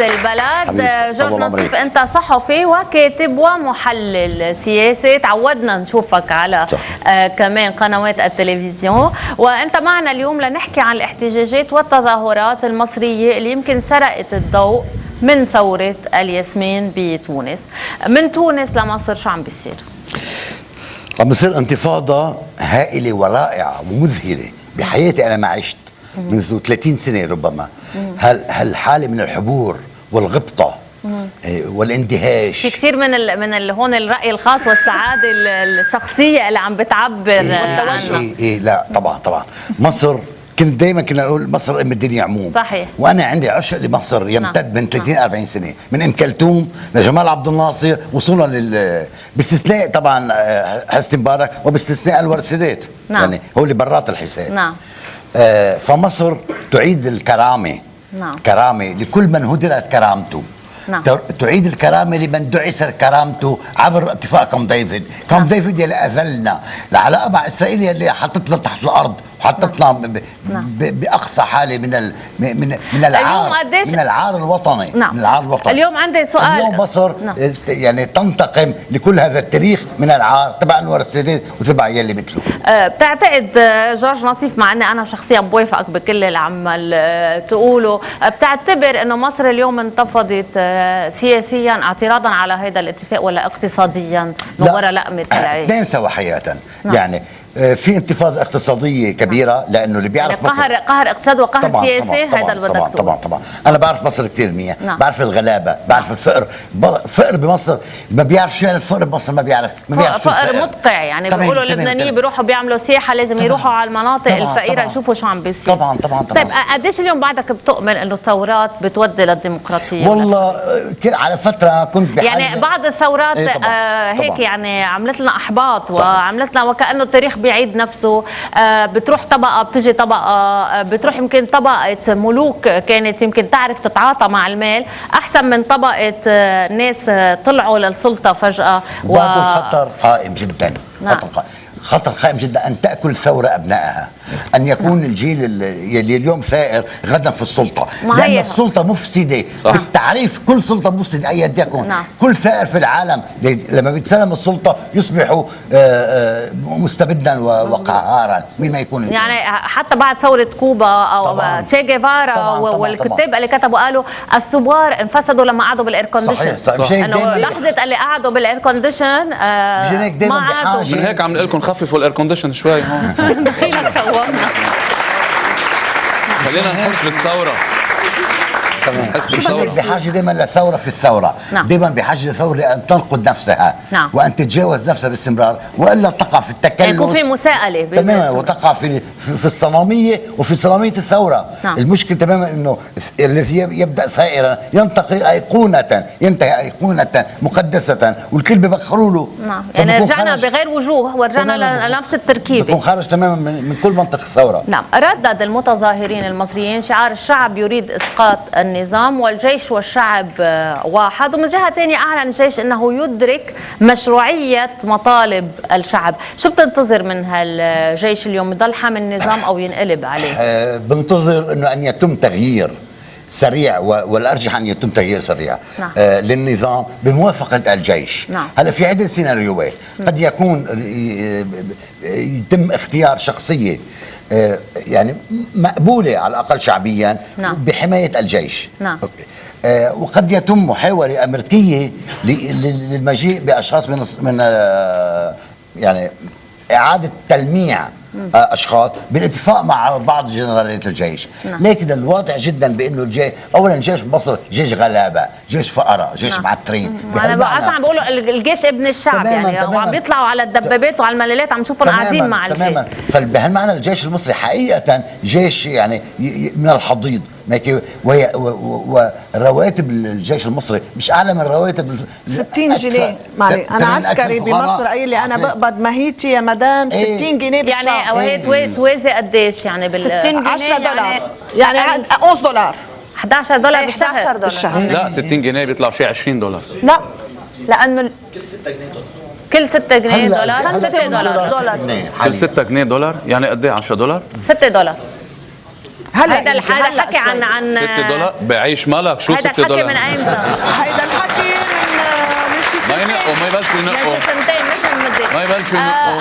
البلد. جورج نصيف، انت صحفي وكاتب ومحلل سياسي، تعودنا نشوفك على كمان قنوات التلفزيون، وانت معنا اليوم لنحكي عن الاحتجاجات والتظاهرات المصرية اللي يمكن سرقت الضوء من ثورة الياسمين بتونس. من تونس لمصر شو عم بيصير؟ عم بيصير انتفاضة هائلة ورائعة ومذهلة بحياتي. أنا ما عشت منذ 30 سنة ربما هالحالة من الحبور والغبطة والاندهاش. في كثير من هون الرأي الخاص والسعادة الشخصية اللي عم بتعبر عنها. لا طبعا مصر كنت دايما كنا نقول مصر ام الدنيا عموم. صحيح. وانا عندي عشق لمصر يمتد من 30-40 سنه، من ام كلثوم لجمال عبد الناصر، وصولا باستثناء طبعا حسني مبارك وباستثناء انور السادات. يعني هو اللي برات الحساب. فمصر تعيد الكرامه. كرامه لكل من هدرت كرامته. تعيد الكرامة لمن دعست كرامته عبر اتفاق كامب ديفيد. كامب ديفيد يلي أذلنا، العلاقة مع إسرائيل يلي حطتنا تحت الأرض وحطتنا بأقصى حالة من العار، من العار الوطني. من العار الوطني. اليوم عندي سؤال. اليوم مصر يعني تنتقم لكل هذا التاريخ من العار تبع أنور السادات وتبع يلي مثله. بتعتقد جورج نصيف، مع أني أنا شخصيا بوافقك بكل اللي عمال تقوله، بتعتبر أنه مصر اليوم انتفضت سياسيا اعتراضا على هذا الاتفاق ولا اقتصاديا وراء لقمة العيش؟ اثنين سوا حقيقة. يعني في انتفاضة اقتصادية كبيرة لأنه اللي بيعرف يعني مصر قهر اقتصاد وقهر سياسي. هذا اللي بدك تقوله. طبعا أنا بعرف مصر كتير منيح. بعرف الغلابة، بعرف الفقر. فقر بمصر ما بيعرف شو الفقر بمصر، ما بيعرف فقر مدقع. يعني بيقولوا اللبنانيين بيروحوا بيعملوا سياحة لازم يروحوا على المناطق الفقيرة يشوفوا شو عم بيصير. طبعا. طيب قديش اليوم بعدك بتؤمن انه الثورات بتودي للديمقراطية؟ والله على فترة كنت بحاجة، يعني بعض الثورات هيك يعني عملت لنا احباط وعملت لنا وكأنه التاريخ بيعيد نفسه. بتروح طبقة بتجي طبقة، بتروح يمكن طبقة ملوك كانت يمكن تعرف تتعاطى مع المال أحسن من طبقة ناس طلعوا للسلطة فجأة. وهذا الخطر قائم جدا. خطر قائم جدا أن تأكل ثورة أبنائها، أن يكون الجيل اللي اليوم ثائر غدا في السلطة، لأن السلطة مفسدة بالتعريف. كل سلطة مفسدة أي يكون. كل ثائر في العالم لما بيتسلم السلطة يصبح مستبدا وقهارا مين ما يكون. يعني حتى بعد ثورة كوبا أو تشي جيفارا والكتاب اللي كتبوا قالوا الثوار انفسدوا لما قعدوا بالإير كونديشن. صحيح. لحظة اللي قعدوا بالإير كونديشن ما عادوا. من هيك عم نقول لكم خففوا الاير كونديشن شوي هون. دخيلك شوقنا. خلينا نحس بالثوره. بحاجة دائما لثورة في الثورة. دائما بحاجة لثورة لأن تنقد نفسها. وأن تتجاوز نفسها باستمرار، وإلا تقع في التكلس. يكون في مساءلة تماما، وتقع في الصنامية وفي صنامية الثورة. المشكلة تماما أنه الذي يبدأ ثائرا ينتهي أيقونة مقدسة والكل ببخروا له. يعني رجعنا بغير وجوه ورجعنا لنفس التركيبة. بيكون خارج تماما من كل منطق الثورة. ردد المتظاهرين المصريين شعار الشعب يريد إسقاط النظام والجيش والشعب واحد، ومن جهة ثانية أعلن الجيش أنه يدرك مشروعية مطالب الشعب. شو بتنتظر من هالجيش اليوم؟ يضل حامل النظام أو ينقلب عليه؟ بنتظر أنه أن يتم تغيير سريع، والأرجح أن يتم تغيير سريع للنظام بموافقة الجيش. هلا في عدة سيناريوهات. قد يكون يتم اختيار شخصية يعني مقبولة على الأقل شعبيا بحماية الجيش. وقد يتم محاولة أمريكية للمجيء بأشخاص من يعني إعادة تلميع أشخاص بالاتفاق مع بعض جنرالات الجيش. لكن الواضح جدا بأنه الجيش أولا جيش مصر جيش غلابة، جيش فقراء، جيش معترين. أنا أصلا عم بقولوا الجيش ابن الشعب. يعني وعم بيطلعوا على الدبابات وعلى الملالات عم نشوفهم قاعدين مع الجيش. تماما. فبهالمعنى الجيش المصري حقيقة جيش يعني من الحضيض. ورواتب الجيش المصري مش اعلى من رواتب 60 جنيه. انا عسكري بمصر قايل لي انا بقبض ماهيتي يا مدام 60 جنيه بالشهر. يعني وهي توازي قديش يعني 60 جنيه 10 دولار يعني 11 دولار 11 دولار بالشهر. لا 60 جنيه بيطلعوا شيء 20 دولار. لا لانه كل 6 جنيه دولار 6 دولار كل 6 جنيه دولار يعني قد ايه 10 دولار؟ 6 دولار هذا الحكي حكي عن $6 بعيش ملك. شو $6؟ هذا الحكي من ايمتى؟ هيدا الحكي من شي سنة. وما يبلشوا ينقوا. من سنتين مش من مدة. ما يبلشوا ينقوا.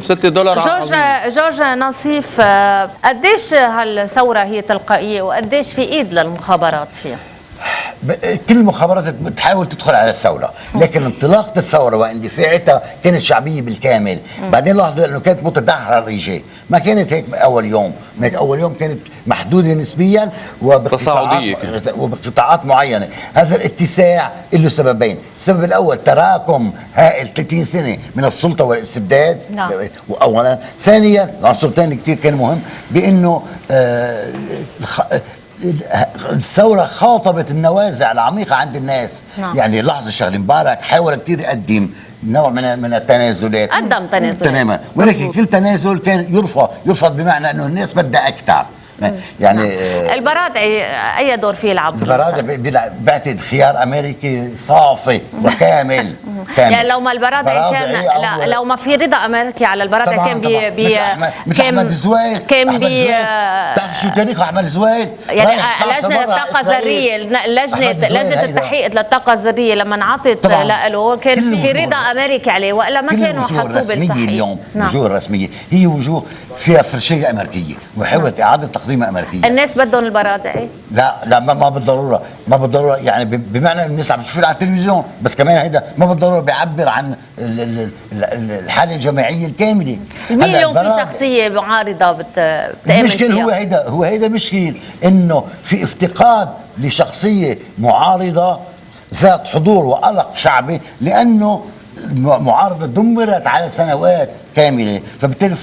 $6 جورج نصيف، قديش هالثورة هي تلقائية وقديش في ايد للمخابرات فيها؟ كل المخابرات بتحاول تدخل على الثوره، لكن انطلاقه الثوره واندفاعتها كانت شعبيه بالكامل. بعدين لاحظوا انه كانت متدحرجه، ما كانت هيك اول يوم، اول يوم كانت محدوده نسبيا تصاعديه وبقطاعات معينه. هذا الاتساع له سببين، السبب الاول تراكم هائل 30 سنه من السلطه والاستبداد. نعم. اولا، ثانيا العنصر الثاني كثير كان مهم بانه الثورة خاطبت النوازع العميقة عند الناس. نعم. يعني لحظة شغله، مبارك حاول كثير يقدم نوع من التنازلات، قدم تنازلات تماما، ولكن كل تنازل كان يرفض بمعنى انه الناس بدها اكثر. يعني البرادعي اي دور فيه يلعب؟ البرادعي بعتقد خيار امريكي صافي وكامل. يعني لو ما البرادعي كان لو ما في رضا امريكي على البرادعي كان مثل احمد زويل. كان بتعرف شو تاريخ احمد زويل؟ يعني لجنه الطاقه الذريه، لجنه التحقيق للطاقه الذريه لما انعطت له كان في رضا امريكي عليه، والا ما كانوا حطوه بالتحقيق. اليوم الوجوه الرسميه هي وجوه فيها فرشيه امريكيه وحاولت اعاده تقديمها امريكيه. الناس بدهم البرادعي؟ لا ما بالضروره يعني بمعنى الناس عم تشوفه على التلفزيون، بس كمان هيدا ما بالضروره بيعبر عن الحاله الجماعيه الكامله. مين اليوم في شخصيه معارضه بتامن المشكل هو هيدا مشكل انه في افتقاد لشخصيه معارضه ذات حضور وقلق شعبي، لانه معارضة دمرت على سنوات كاملة، فبالتالي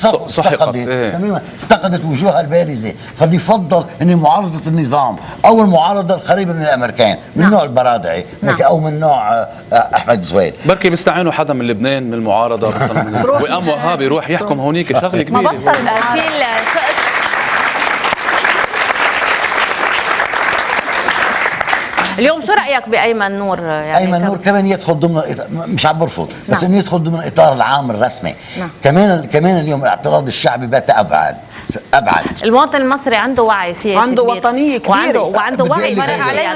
افتقدت وجوهها البارزة. فاللي يفضل ان معارضة النظام او المعارضة القريبة من الامريكان من نوع البرادعي او من نوع احمد زويل. بركي بيستعينوا حدا من لبنان من المعارضة مثلا وقام وهابي يروح يحكم هونيك شغلة كبيرة. ما بطل في اليوم شو رأيك بأيمن نور؟ يعني أيمن نور كمان يدخل ضمن مش عم برفض، بس انه يدخل ضمن الاطار العام الرسمي. كمان اليوم الاعتراض الشعبي بات ابعد. المواطن المصري عنده وعي سياسي، عنده وطنيه كبيره، وعنده وعي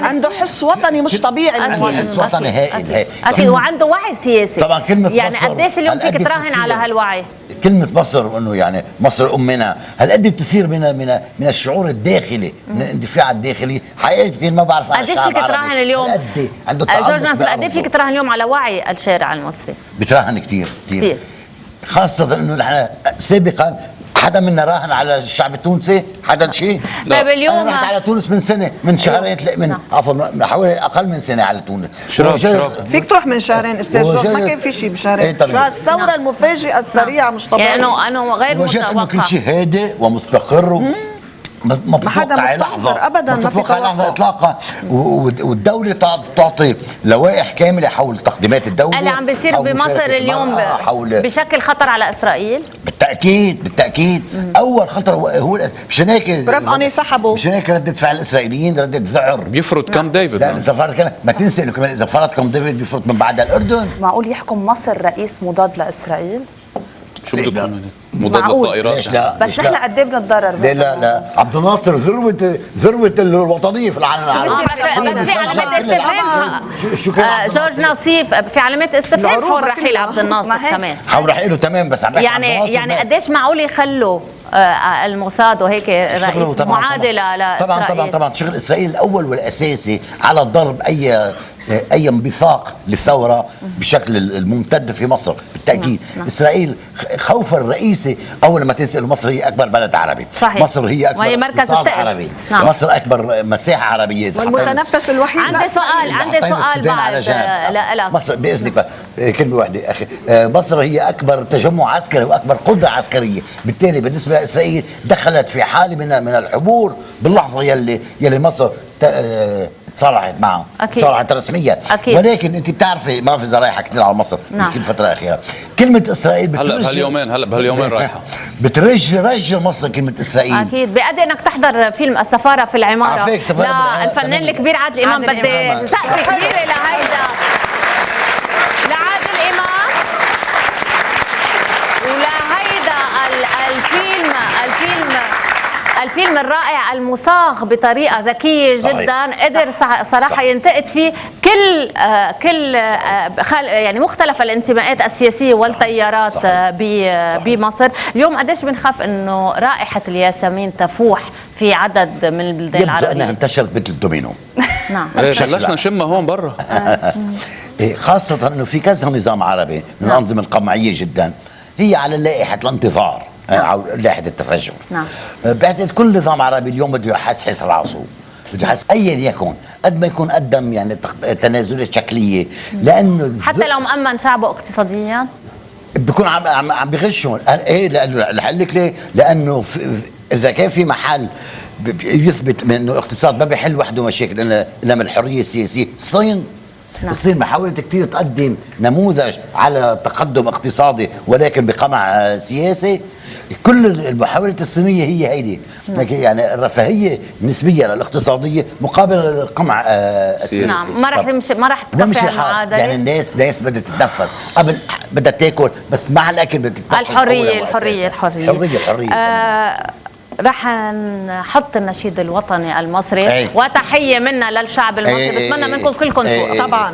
عنده حس وطني مش طبيعي. المواطن المصري وطني هائل اكيد، وعنده وعي سياسي. طبعا كلمه يعني مصر قديش اليوم فيك تراهن على هالوعي؟ كلمه مصر انه يعني مصر امنا، هالقد بتصير من الشعور الداخلي، من الاندفاع الداخلي. حقيقه ما بعرف قديش فيك تراهن اليوم؟ جورج ناصر قديش فيك تراهن اليوم على وعي الشارع المصري؟ بتراهن كثير خاصه انه نحن سابقا حدا منا راهن على الشعب التونسي؟ حدا شيء؟ طيب اليوم انا رحت على تونس من سنه، من شهرين، عفوا حوالي اقل من سنه على تونس. شراب فيك تروح من شهرين استاذ جورج، ما كان في شيء بشهرين. شو هالثوره المفاجئه السريعه مش طبيعيه، يعني انه غير متوقع. انه كل شيء هادئ ومستقر ما بتتوقع لحظه ابدا، ما بتتوقع لحظه اطلاقا. والدوله تعطي لوائح كامله حول تقديمات الدوله. اللي عم بيصير بمصر اليوم بشكل خطر على اسرائيل؟ بالتاكيد اول خطر هو مشان هيك برفقني سحبوا، مشان هيك ردة فعل الاسرائيليين ردة ذعر. بيفرض كامب ديفيد. لا اذا فرض كمان ما تنسى انه كمان اذا فرض كامب ديفيد بيفرض من بعدها الاردن. معقول يحكم مصر رئيس مضاد لاسرائيل؟ شو بدك تقول؟ مضاد للطائرات؟ لا بس نحن قد ايه بنتضرر؟ لا عبد الناصر ذروه الوطنيه في العالم العربي. بس في علامات استفهام. جورج نصيف في علامات استفهام حول رحيل عبد الناصر كمان. حول رحيله تمام، بس عم يعني قديش معقول يخلوا الموساد وهيك رئيس معادله لاسرائيل؟ طبعا شغل اسرائيل الاول والاساسي على ضرب اي انبثاق للثوره بشكل الممتد في مصر. بالتاكيد اسرائيل خوفها الرئيسي اول ما تنسى مصر هي اكبر بلد عربي. صحيح. مصر هي اكبر مركز عربي. مصر اكبر مساحه عربيه، والمتنفس الوحيد. عندي سؤال بعد. لا مصر باذنك كلمه واحده اخي، مصر هي اكبر تجمع عسكري واكبر قدره عسكريه، بالتالي بالنسبه لاسرائيل دخلت في حاله من الحبور باللحظه يلي مصر تصالحت معه، تصالحت رسميا. ولكن انت بتعرفي ما في رايحه كثير على مصر بكل فتره اخيره. كلمه اسرائيل هلا بهاليومين رايحه بترجي مصر كلمه اسرائيل. اكيد بأدي انك تحضر فيلم السفاره في العماره. لا الفنان الكبير عادل امام، بدي سقفه كبيره لهيدا لعادل امام ولهيدا الفيلم الفيلم الرائع المصاغ بطريقه ذكيه صحيح. جدا، قدر صراحه صح. ينتقد فيه كل يعني مختلف الانتماءات السياسيه والتيارات بمصر. اليوم قديش بنخاف انه رائحه الياسمين تفوح في عدد من البلدان يبدو العربيه؟ انها انتشرت مثل الدومينو. نعم. بلشنا نشمها هون برا. خاصة انه في كذا نظام عربي من الانظمة القمعية جدا هي على لائحة الانتظار او لائحة التفجر. نعم. بعتقد كل نظام عربي اليوم بده يحسحس راسه، بده يحس ايا يكن قد ما يكون قدم يعني تنازلات شكلية، لانه حتى لو مأمن شعبه اقتصاديا بيكون عم بيغشهم. ايه لأقول لك ليه؟ لانه اذا كان في محل يثبت من انه الاقتصاد ما بيحل وحده مشاكل الا من الحريه السياسيه. الصين نعم. الصين محاولة كتير تقدم نموذج على تقدم اقتصادي ولكن بقمع سياسي. كل المحاولة الصينية هي هيدي، يعني الرفاهية النسبية للاقتصادية مقابل القمع السياسي. نعم. ما راح تكفي المعادلة. يعني الناس بدها تتنفس قبل، بدها تاكل، بس مع الاكل بدها تتنفس. الحرية. رح نحط النشيد الوطني المصري وتحية منا للشعب المصري. بتمنى منكم كلكم طبعا.